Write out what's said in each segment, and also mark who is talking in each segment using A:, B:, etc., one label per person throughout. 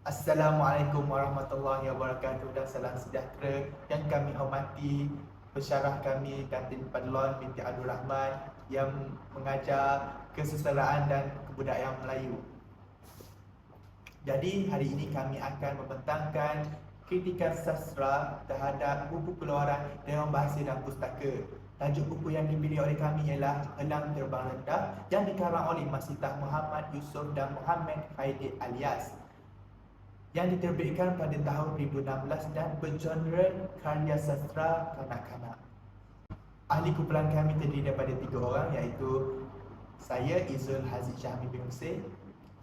A: Assalamualaikum warahmatullahi wabarakatuh dan salam sejahtera yang kami hormati pensyarah kami Datin Fadlon binti Abdul Rahman yang mengajar kesusadaraan dan kebudayaan Melayu. Jadi hari ini kami akan membentangkan kritikan sastra terhadap buku keluaran Dewan Bahasa dan Pustaka. Tajuk buku yang dipilih oleh kami ialah Helang Terbang Rendah yang dikarang oleh Masitah Muhammad Yusof dan Muhammad Faidil Alias, yang diterbitkan pada tahun 2016 dan bergenre karya sastra kanak-kanak. Ahli kumpulan kami terdiri daripada 3 orang, iaitu saya Izul Haziq Syahmi bin Hussein,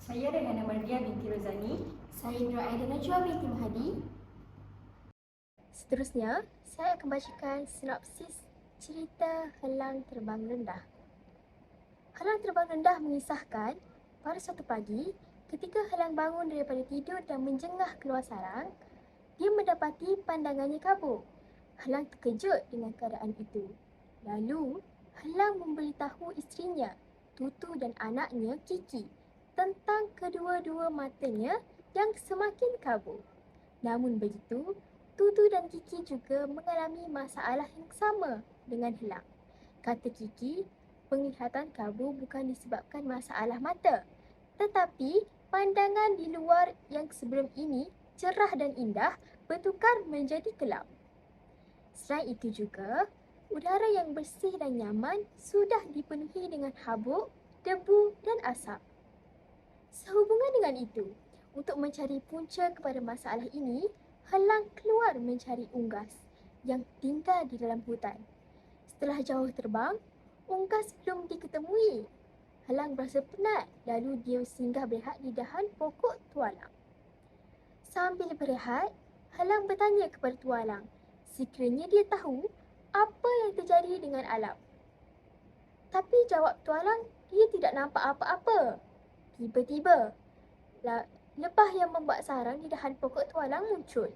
B: Saya Rehana Mardia binti Rozani.
C: Saya Indra Aida Najwa binti Mahadi. Seterusnya, saya akan bacakan sinopsis cerita Helang Terbang Rendah. Helang Terbang Rendah mengisahkan pada suatu pagi, ketika Helang bangun daripada tidur dan menjengah keluar sarang, dia mendapati pandangannya kabur. Helang terkejut dengan keadaan itu. Lalu, Helang memberitahu isterinya, Tutu dan anaknya Kiki, tentang kedua-dua matanya yang semakin kabur. Namun begitu, Tutu dan Kiki juga mengalami masalah yang sama dengan Helang. Kata Kiki, penglihatan kabur bukan disebabkan masalah mata, tetapi pandangan di luar yang sebelum ini cerah dan indah bertukar menjadi gelap. Selain itu juga, udara yang bersih dan nyaman sudah dipenuhi dengan habuk, debu dan asap. Sehubungan dengan itu, untuk mencari punca kepada masalah ini, Helang keluar mencari unggas yang tinggal di dalam hutan. Setelah jauh terbang, unggas belum diketemui. Helang berasa penat, lalu dia singgah berehat di dahan pokok tualang. Sambil berehat, Helang bertanya kepada tualang, sekiranya dia tahu apa yang terjadi dengan alam. Tapi jawab tualang, dia tidak nampak apa-apa. Tiba-tiba, lebah yang membuat sarang di dahan pokok tualang muncul.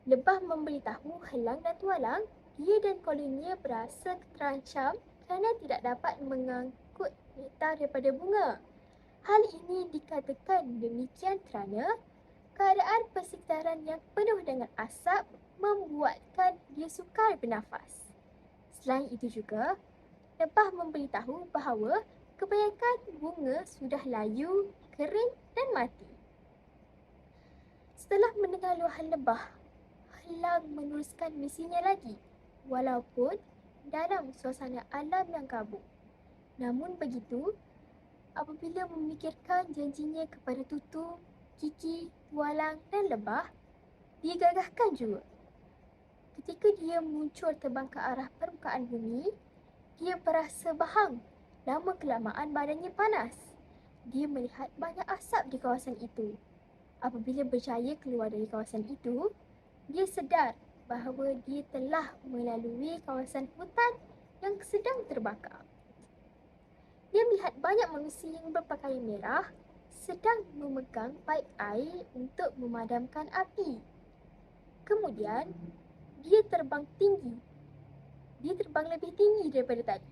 C: Lebah memberitahu Helang dan tualang, dia dan koloninya berasa terancam kerana tidak dapat mengangkut nektar daripada bunga. Hal ini dikatakan demikian kerana keadaan persekitaran yang penuh dengan asap membuatkan dia sukar bernafas. Selain itu juga, lebah memberitahu bahawa kebanyakan bunga sudah layu, kering dan mati. Setelah mendengar luahan lebah, Helang meneruskan misinya lagi, walaupun dalam suasana alam yang kabut. Namun begitu, apabila memikirkan janjinya kepada Tutu, Kiki, tualang dan lebah, dia gagahkan juga. Ketika dia muncul terbang ke arah permukaan bumi, dia berasa bahang. Lama kelamaan badannya panas. Dia melihat banyak asap di kawasan itu. Apabila berjaya keluar dari kawasan itu, dia sedar bahawa dia telah melalui kawasan hutan yang sedang terbakar. Dia melihat banyak manusia yang berpakaian merah sedang memegang paip air untuk memadamkan api. Kemudian, dia terbang tinggi. Dia terbang lebih tinggi daripada tadi.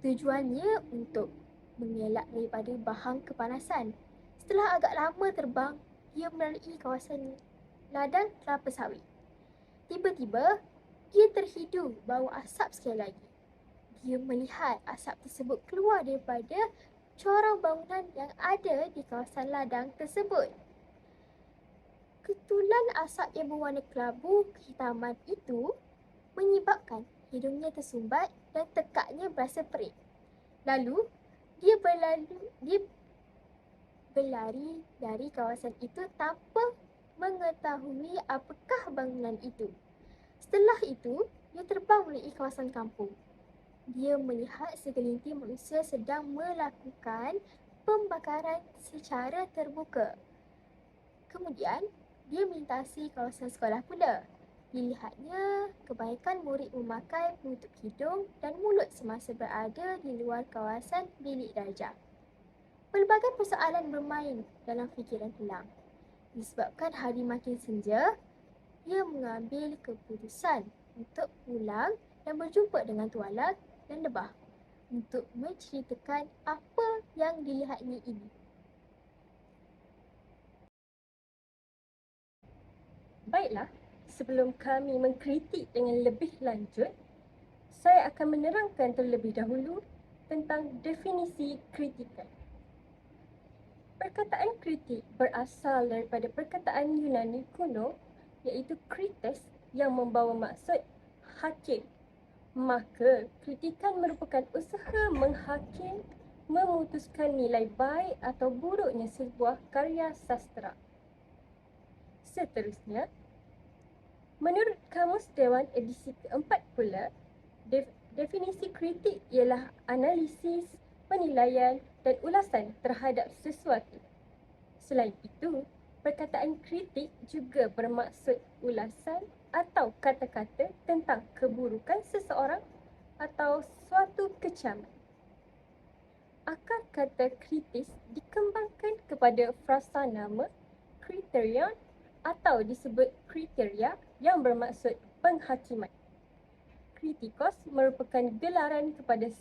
C: Tujuannya untuk mengelak daripada bahang kepanasan. Setelah agak lama terbang, dia melalui kawasan ladang kelapa sawit. Tiba-tiba, dia terhidu bau asap sekali lagi. Dia melihat asap tersebut keluar daripada corong bangunan yang ada di kawasan ladang tersebut. Ketulan asap yang berwarna kelabu kehitaman itu menyebabkan hidungnya tersumbat dan tekaknya berasa perih. Lalu, dia berlari dari kawasan itu tanpa mengetahui apakah bangunan itu. Setelah itu, dia terbang melalui kawasan kampung. Dia melihat segelintir manusia sedang melakukan pembakaran secara terbuka. Kemudian, dia melintasi kawasan sekolah pula. Dilihatnya, kebanyakan murid memakai penutup hidung dan mulut semasa berada di luar kawasan bilik darjah. Pelbagai persoalan bermain dalam fikiran Helang. Disebabkan hari makin senja, dia mengambil keputusan untuk pulang dan berjumpa dengan tualang dan lebah untuk menceritakan apa yang dilihatnya ini.
B: Baiklah, sebelum kami mengkritik dengan lebih lanjut, saya akan menerangkan terlebih dahulu tentang definisi kritikan. Perkataan kritik berasal daripada perkataan Yunani kuno iaitu krites yang membawa maksud hakim. Maka, kritikan merupakan usaha menghakim, memutuskan nilai baik atau buruknya sebuah karya sastera. Seterusnya, menurut Kamus Dewan edisi keempat pula, definisi kritik ialah analisis, penilaian dan ulasan terhadap sesuatu. Selain itu, perkataan kritik juga bermaksud ulasan atau kata-kata tentang keburukan seseorang atau suatu kecaman. Akar kata kritis dikembangkan kepada frasa nama kriterion atau disebut kriteria yang bermaksud penghakiman. Kritikos merupakan gelaran kepada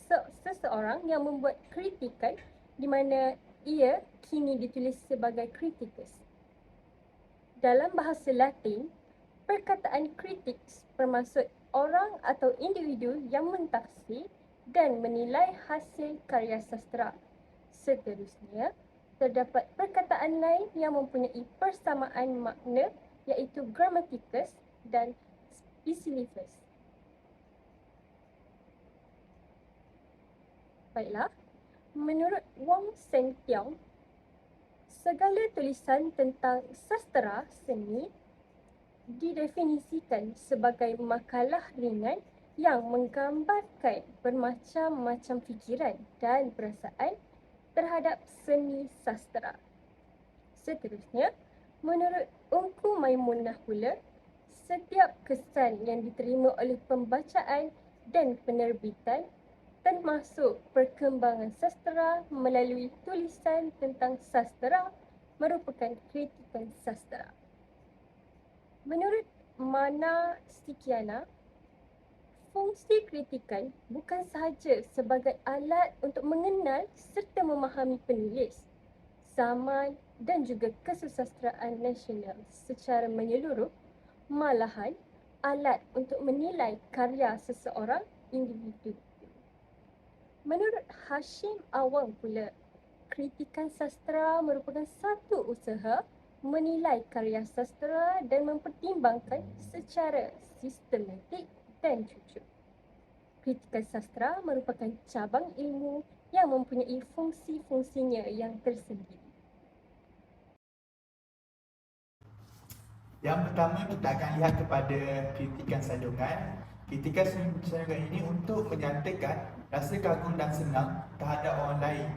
B: seseorang yang membuat kritikan di mana ia kini ditulis sebagai kritikus. Dalam bahasa Latin, perkataan kritik bermaksud orang atau individu yang mentafsir dan menilai hasil karya sastera. Seterusnya, terdapat perkataan lain yang mempunyai persamaan makna iaitu grammaticus dan specialist. Baiklah, menurut Wong Seng Tiong, segala tulisan tentang sastera seni didefinisikan sebagai makalah ringan yang menggambarkan bermacam-macam fikiran dan perasaan terhadap seni sastera. Seterusnya, menurut Ungku Maimunah pula, setiap kesan yang diterima oleh pembacaan dan penerbitan termasuk perkembangan sastera melalui tulisan tentang sastera merupakan kritikan sastera. Menurut Mana Stikiana, fungsi kritikan bukan sahaja sebagai alat untuk mengenal serta memahami penulis, zaman dan juga kesusasteraan nasional secara menyeluruh, malahan alat untuk menilai karya seseorang individu. Menurut Hashim Awang pula, kritikan sastera merupakan satu usaha menilai karya sastera dan mempertimbangkan secara sistematik dan jujur. Kritikan sastera merupakan cabang ilmu yang mempunyai fungsi-fungsinya yang tersendiri.
A: Yang pertama, kita akan lihat kepada kritikan sanjungan. Kritikan sanjungan ini untuk menyatakan rasa kagum dan senang terhadap orang lain.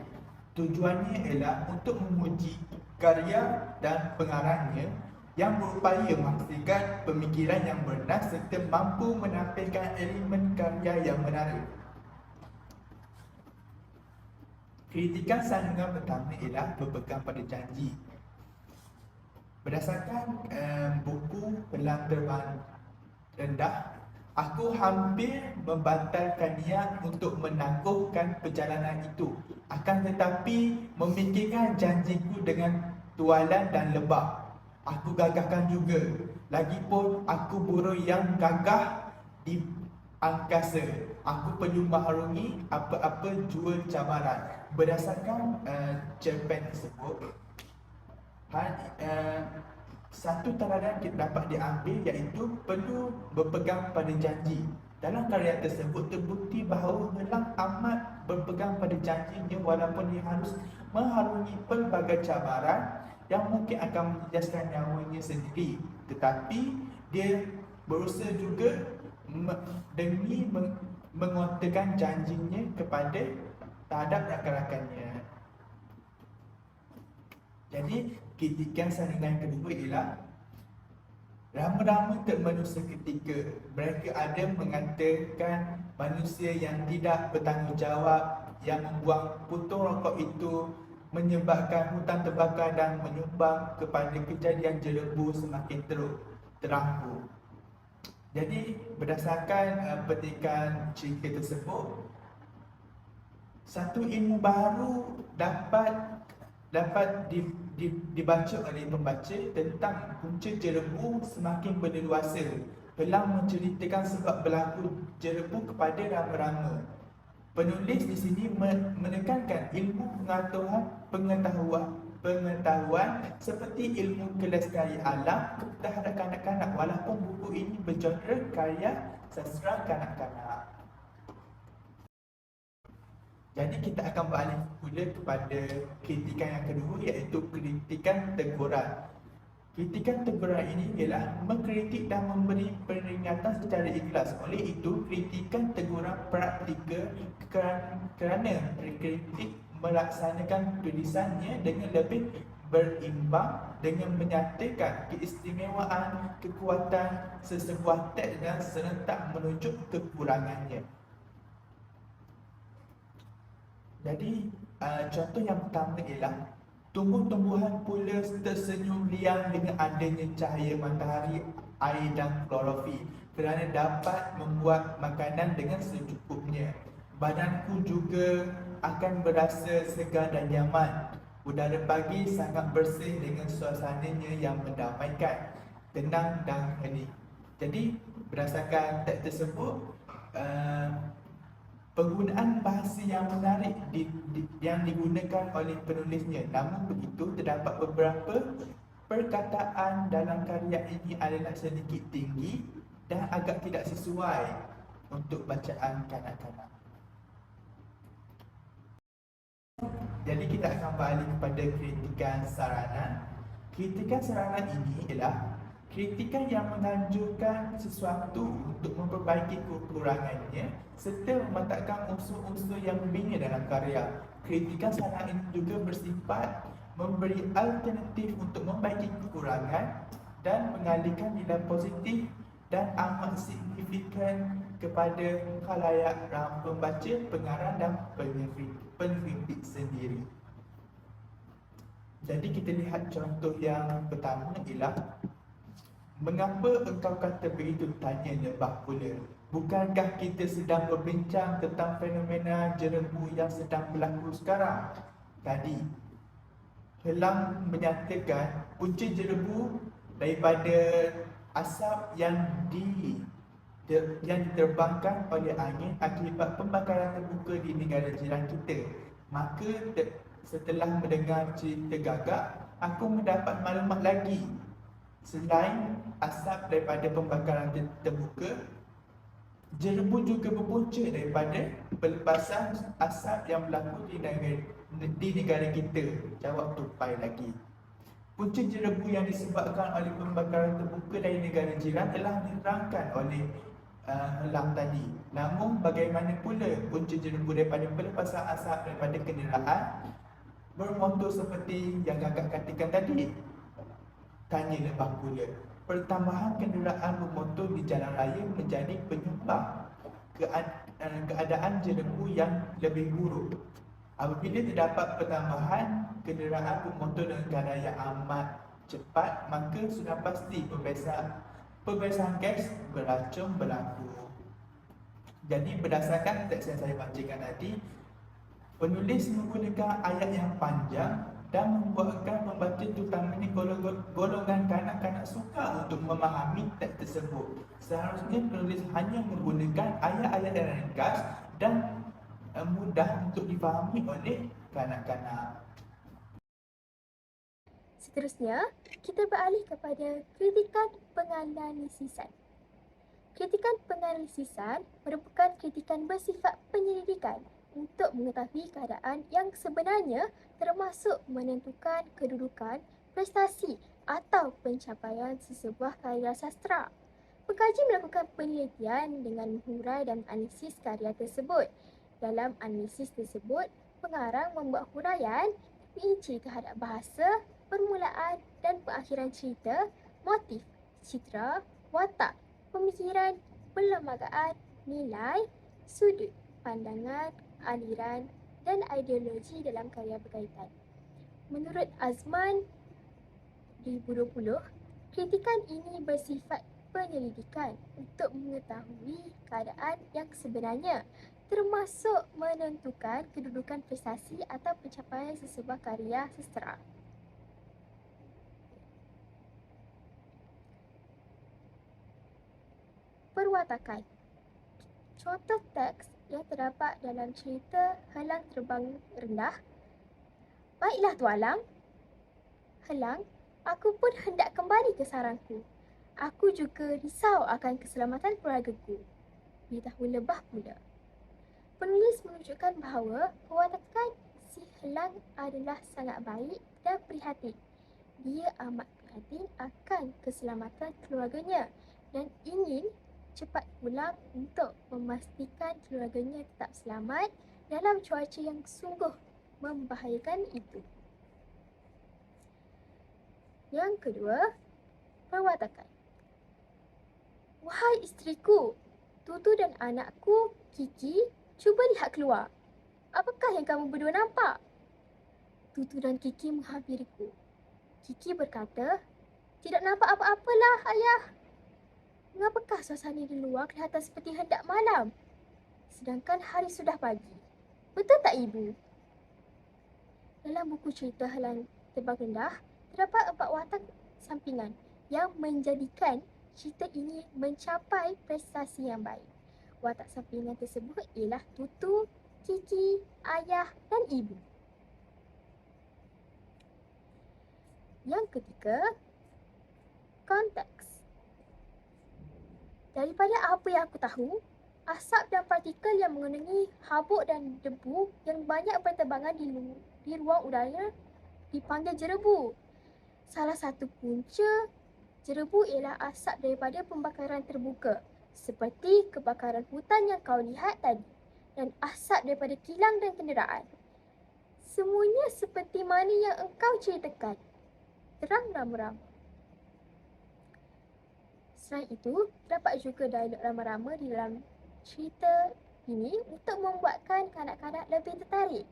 A: Tujuannya ialah untuk memuji karya dan pengarangnya yang berupaya menghasilkan pemikiran yang benar serta mampu menampilkan elemen karya yang menarik. Kritikan sanjungan pertama ialah berpegang pada janji. Berdasarkan buku Helang Terbang Rendah, aku hampir membatalkan niat untuk menangguhkan perjalanan itu. Akan tetapi, memikirkan janjiku dengan tualan dan lebak, aku gagahkan juga. Lagipun aku burung yang gagah di angkasa. Aku perlu maklumi apa-apa jua cabaran. Berdasarkan cerpen tersebut, satu teladan dapat diambil iaitu perlu berpegang pada janji. Dalam karya tersebut terbukti bahawa Helang amat berpegang pada janjinya walaupun dia harus mengharungi pelbagai cabaran yang mungkin akan menjejaskan nyawanya sendiri. Tetapi dia berusaha juga demi mengotakan janjinya kepada terhadap rakan-rakannya. Jadi, kritikan sanjungan kedua ialah rama-rama temandu seketika. Mereka ada mengatakan manusia yang tidak bertanggungjawab yang membuang puntung rokok itu menyebabkan hutan terbakar dan menyumbang kepada kejadian jelebu semakin terangku. Jadi, berdasarkan petikan cerita tersebut, satu ilmu baru dapat dapat dibaca oleh pembaca tentang punca jerebu semakin berleluasa. Helang menceritakan sebab berlaku jerebu kepada rama-rama. Penulis di sini menekankan ilmu pengetahuan seperti ilmu kelestarian alam terhadap kanak-kanak, walaupun buku ini bergenre karya sastra kanak-kanak. Jadi kita akan beralih pula kepada kritikan yang kedua, iaitu kritikan teguran. Kritikan teguran ini ialah mengkritik dan memberi peringatan secara ikhlas. Oleh itu, kritikan teguran praktikal kerana kritik melaksanakan tulisannya dengan lebih berimbang dengan menyatakan keistimewaan, kekuatan sesebuah teks dan serentak menunjuk kekurangannya. Jadi, contoh yang pertama ialah tumbuh-tumbuhan pula tersenyum riang dengan adanya cahaya matahari, air dan klorofil kerana dapat membuat makanan dengan secukupnya. Badanku juga akan berasa segar dan nyaman. Udara pagi sangat bersih dengan suasananya yang mendamaikan, tenang dan hening. Jadi, berdasarkan teks tersebut, penggunaan bahasa yang menarik yang digunakan oleh penulisnya. Namun begitu, terdapat beberapa perkataan dalam karya ini adalah sedikit tinggi dan agak tidak sesuai untuk bacaan kanak-kanak. Jadi kita akan balik kepada kritikan saranan. Kritikan saranan ini ialah kritikan yang menganjurkan sesuatu untuk memperbaiki kekurangannya serta memantapkan unsur-unsur yang membina dalam karya. Kritikan saranan ini juga bersifat memberi alternatif untuk membaiki kekurangan dan mengalihkan nilai positif dan amat signifikan kepada khalayak pembaca, pengarang dan penkritik sendiri. Jadi kita lihat contoh yang pertama ialah, mengapa engkau kata begitu, tanya lebah pula. Bukankah kita sedang berbincang tentang fenomena jerebu yang sedang berlaku sekarang? Tadi, Helang menyatakan punca jerebu daripada asap yang diterbangkan oleh angin akibat pembakaran terbuka di negara jiran kita. Maka setelah mendengar cerita gagak, aku mendapat maklumat lagi. Selain asap daripada pembakaran terbuka, jerebu juga berpunca daripada pelepasan asap yang berlaku di negara kita. Jawab tupai lagi. Punca jerebu yang disebabkan oleh pembakaran terbuka dari negara jiran telah diterangkan oleh Helang tadi. Namun bagaimana pula punca jerebu daripada pelepasan asap daripada kenderaan bermotor seperti yang gagak katakan tadi? Tanya lebah pula. Pertambahan kenderaan bermotor di jalan raya menjadi penyumbang keadaan jerebu yang lebih buruk. Apabila terdapat pertambahan kenderaan bermotor dengan kadar yang amat cepat, maka sudah pasti pembebasan gas beracun berlaku. Jadi berdasarkan teks yang saya bacakan tadi, penulis menggunakan ayat yang panjang dan membuatkan pembaca terutamanya golongan kanak-kanak sukar untuk memahami teks tersebut. Seharusnya penulis hanya menggunakan ayat-ayat yang ringkas dan mudah untuk difahami oleh kanak-kanak.
C: Seterusnya, kita beralih kepada kritikan penganalisisan. Kritikan penganalisisan merupakan kritikan bersifat penyelidikan untuk mengetahui keadaan yang sebenarnya, termasuk menentukan kedudukan, prestasi atau pencapaian sesebuah karya sastra. Pengkaji melakukan penelitian dengan menghurai dan analisis karya tersebut. Dalam analisis tersebut, pengarang membuat huraian rinci terhadap bahasa, permulaan dan perakhiran cerita, motif, citra, watak, pemikiran, perlembagaan, nilai, sudut pandangan, aliran dan ideologi dalam karya berkaitan. Menurut Azman 2020, kritikan ini bersifat penyelidikan untuk mengetahui keadaan yang sebenarnya, termasuk menentukan kedudukan prestasi atau pencapaian sesebuah karya sastera. Perwatakan. Contoh teks yang terdapat dalam cerita Helang Terbang Rendah. Baiklah Tualang, Helang, aku pun hendak kembali ke sarangku. Aku juga risau akan keselamatan keluargaku. Beritahu lebah pula. Penulis menunjukkan bahawa perwatakan si Helang adalah sangat baik dan prihatin. Dia amat prihatin akan keselamatan keluarganya dan ingin cepat pulang untuk memastikan keluarganya tetap selamat dalam cuaca yang sungguh membahayakan itu. Yang kedua, perwatakan. Wahai isteriku, Tutu dan anakku, Kiki, cuba lihat keluar. Apakah yang kamu berdua nampak? Tutu dan Kiki menghampiriku. Kiki berkata, tidak nampak apa-apalah, ayah. Mengapakah suasana di luar kelihatan seperti hendak malam? Sedangkan hari sudah pagi. Betul tak ibu? Dalam buku cerita Helang Terbang Rendah, terdapat 4 watak sampingan yang menjadikan cerita ini mencapai prestasi yang baik. Watak sampingan tersebut ialah Tutu, Kiki, ayah dan ibu. Yang ketiga, konteks. Daripada apa yang aku tahu, asap dan partikel yang mengelilingi habuk dan debu yang banyak berterbangan di ruang udara dipanggil jerebu. Salah satu punca jerebu ialah asap daripada pembakaran terbuka, seperti kebakaran hutan yang kau lihat tadi, dan asap daripada kilang dan kenderaan. Semuanya seperti mana yang engkau ceritakan. Terang rama-rama. Selain itu, terdapat juga dialog rama-rama di dalam cerita ini untuk membuatkan kanak-kanak lebih tertarik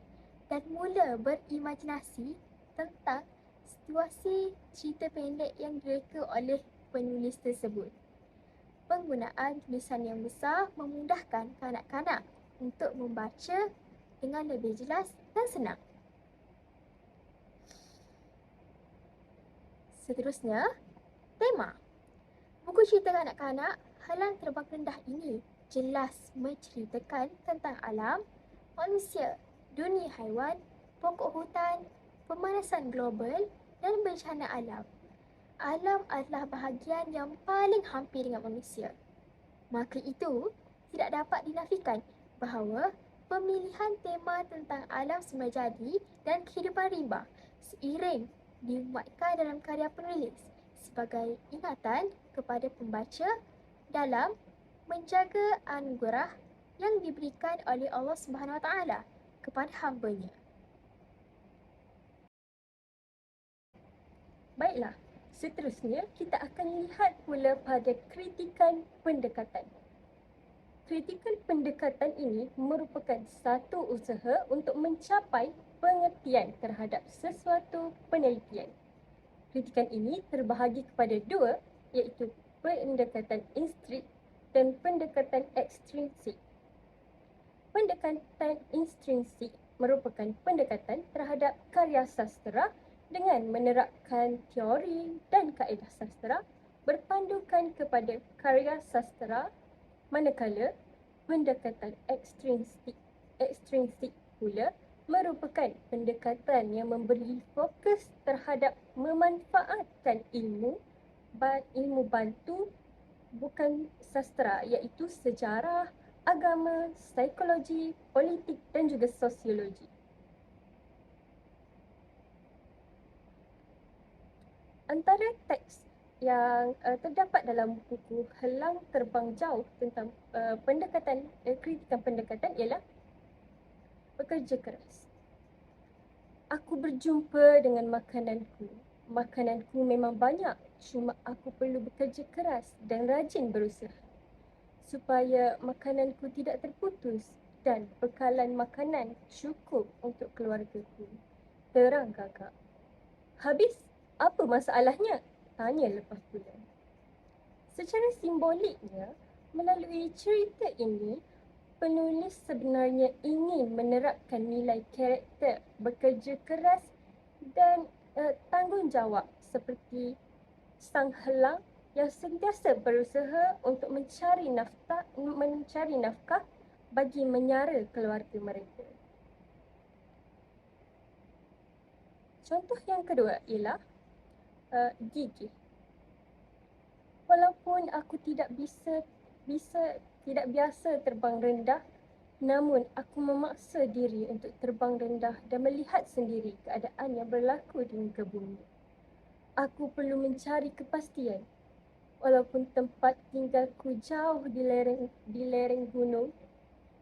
C: dan mula berimajinasi tentang situasi cerita pendek yang direka oleh penulis tersebut. Penggunaan tulisan yang besar memudahkan kanak-kanak untuk membaca dengan lebih jelas dan senang. Seterusnya, tema. Buku cerita kanak-kanak Helang Terbang Rendah ini jelas menceritakan tentang alam, manusia, dunia haiwan, pokok hutan, pemanasan global dan bencana alam. Alam adalah bahagian yang paling hampir dengan manusia. Maka itu tidak dapat dinafikan bahawa pemilihan tema tentang alam semulajadi dan kehidupan rimba seiring dimuatkan dalam karya penulis sebagai ingatan kepada pembaca dalam menjaga anugerah yang diberikan oleh Allah Subhanahu Wa Taala kepada hamba-Nya.
B: Baiklah, seterusnya kita akan lihat pula pada kritikan pendekatan. Kritikan pendekatan ini merupakan satu usaha untuk mencapai pengertian terhadap sesuatu penelitian. Kritikan ini terbahagi kepada dua, iaitu pendekatan intrinsik dan pendekatan ekstrinsik. Pendekatan intrinsik merupakan pendekatan terhadap karya sastera dengan menerapkan teori dan kaedah sastera berpandukan kepada karya sastera, manakala pendekatan ekstrinsik pula merupakan pendekatan yang memberi fokus terhadap memanfaatkan ilmu bantu bukan sastera, iaitu sejarah, agama, psikologi, politik dan juga sosiologi. Antara teks yang terdapat dalam buku Helang Terbang Jauh tentang kritikan pendekatan ialah bekerja keras. Aku berjumpa dengan makananku. Makananku memang banyak, cuma aku perlu bekerja keras dan rajin berusaha supaya makananku tidak terputus dan bekalan makanan cukup untuk keluargaku. Terang kakak. Habis, apa masalahnya? Tanya lepas pula. Secara simboliknya, melalui cerita ini, penulis sebenarnya ingin menerapkan nilai karakter, bekerja keras dan tanggungjawab seperti sang helang yang sentiasa berusaha untuk mencari nafkah bagi menyara keluarga mereka. Contoh yang kedua ialah gigih. Walaupun aku tidak biasa terbang rendah, namun aku memaksa diri untuk terbang rendah dan melihat sendiri keadaan yang berlaku di muka bumi. Aku perlu mencari kepastian. Walaupun tempat tinggalku jauh di lereng gunung,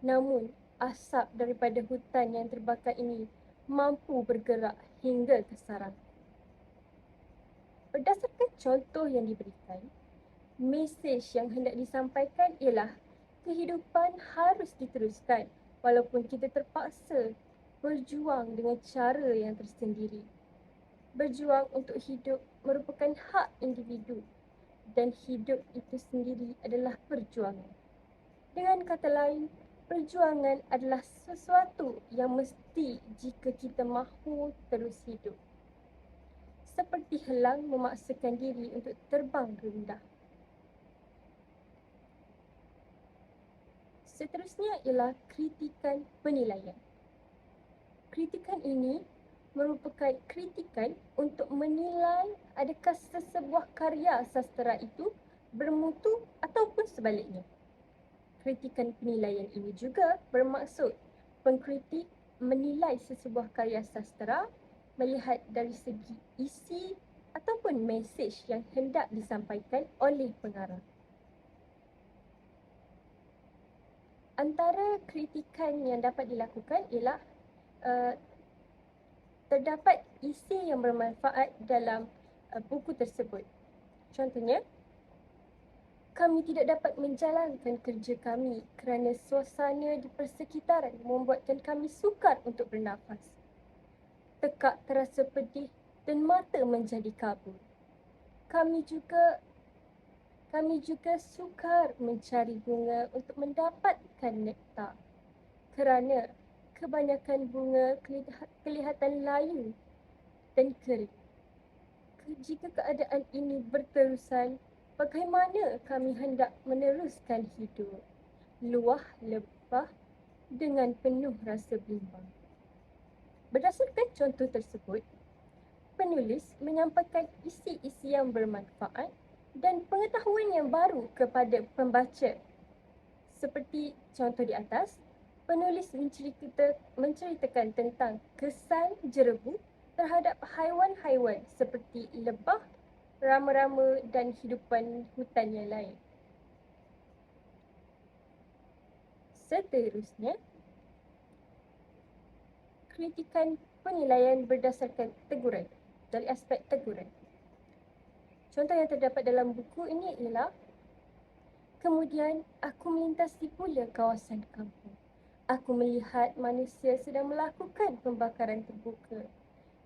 B: namun asap daripada hutan yang terbakar ini mampu bergerak hingga ke sarang. Berdasarkan contoh yang diberikan, mesej yang hendak disampaikan ialah kehidupan harus diteruskan walaupun kita terpaksa berjuang dengan cara yang tersendiri. Berjuang untuk hidup merupakan hak individu dan hidup itu sendiri adalah perjuangan. Dengan kata lain, perjuangan adalah sesuatu yang mesti jika kita mahu terus hidup. Seperti helang memaksakan diri untuk terbang rendah. Seterusnya ialah kritikan penilaian. Kritikan ini merupakan kritikan untuk menilai adakah sesebuah karya sastera itu bermutu ataupun sebaliknya. Kritikan penilaian ini juga bermaksud pengkritik menilai sesebuah karya sastera melihat dari segi isi ataupun mesej yang hendak disampaikan oleh pengarang. Antara kritikan yang dapat dilakukan ialah terdapat isi yang bermanfaat dalam buku tersebut. Contohnya, kami tidak dapat menjalankan kerja kami kerana suasana di persekitaran membuatkan kami sukar untuk bernafas. Tekak terasa pedih dan mata menjadi kabur. Kami juga sukar mencari bunga untuk mendapatkan nektar kerana kebanyakan bunga kelihatan layu dan kering. Jika keadaan ini berterusan, bagaimana kami hendak meneruskan hidup? Luah lebah dengan penuh rasa bimbang. Berdasarkan contoh tersebut, penulis menyampaikan isi-isi yang bermanfaat dan pengetahuan yang baru kepada pembaca. Seperti contoh di atas, penulis menceritakan tentang kesan jerebu terhadap haiwan-haiwan seperti lebah, rama-rama dan hidupan hutan yang lain. Seterusnya, kritikan penilaian berdasarkan teguran, dari aspek teguran. Contoh yang terdapat dalam buku ini ialah, kemudian aku melintasi pula kawasan kampung. Aku melihat manusia sedang melakukan pembakaran terbuka.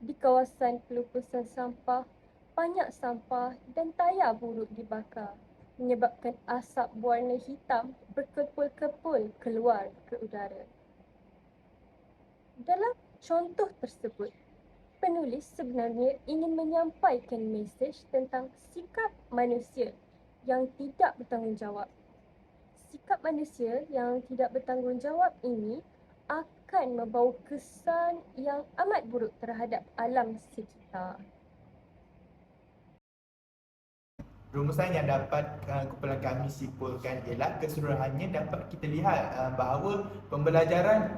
B: Di kawasan pelupusan sampah, banyak sampah dan tayar buruk dibakar, menyebabkan asap berwarna hitam berkepul-kepul keluar ke udara. Dalam contoh tersebut, penulis sebenarnya ingin menyampaikan mesej tentang sikap manusia yang tidak bertanggungjawab. Sikap manusia yang tidak bertanggungjawab ini akan membawa kesan yang amat buruk terhadap alam sekitar.
A: Rumusan yang dapat kumpulan kami simpulkan ialah keseluruhannya dapat kita lihat bahawa pembelajaran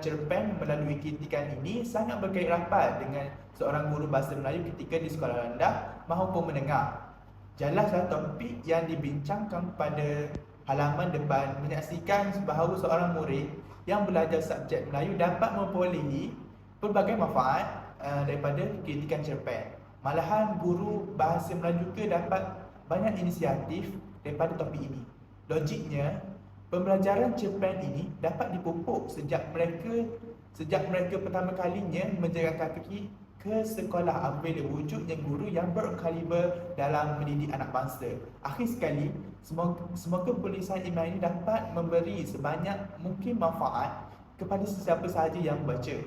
A: cerpen melalui kritikan ini sangat berkait rapat dengan seorang guru bahasa Melayu ketika di sekolah rendah maupun menengah. Jelaslah topik yang dibincangkan pada halaman depan menyaksikan bahawa seorang murid yang belajar subjek Melayu dapat memperolehi pelbagai manfaat daripada kritikan cerpen. Malahan guru bahasa Melayu juga dapat banyak inisiatif daripada topik ini. Logiknya, pembelajaran cerpen ini dapat dipupuk sejak mereka pertama kalinya menjaga kaki ke sekolah apabila wujudnya guru yang berkaliber dalam mendidik anak bangsa. Akhir sekali, semoga tulisan email ini dapat memberi sebanyak mungkin manfaat kepada sesiapa sahaja yang membaca,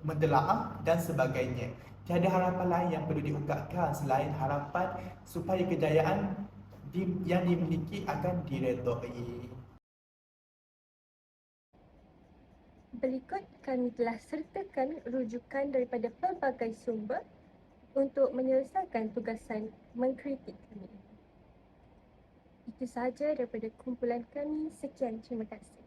A: mentelaah dan sebagainya. Tiada harapan lain yang perlu diungkapkan selain harapan supaya kejayaan yang dimiliki akan diredoi.
B: Berikut kami telah sertakan rujukan daripada pelbagai sumber untuk menyelesaikan tugasan mengkritik kami. Itu sahaja daripada kumpulan kami. Sekian, terima kasih.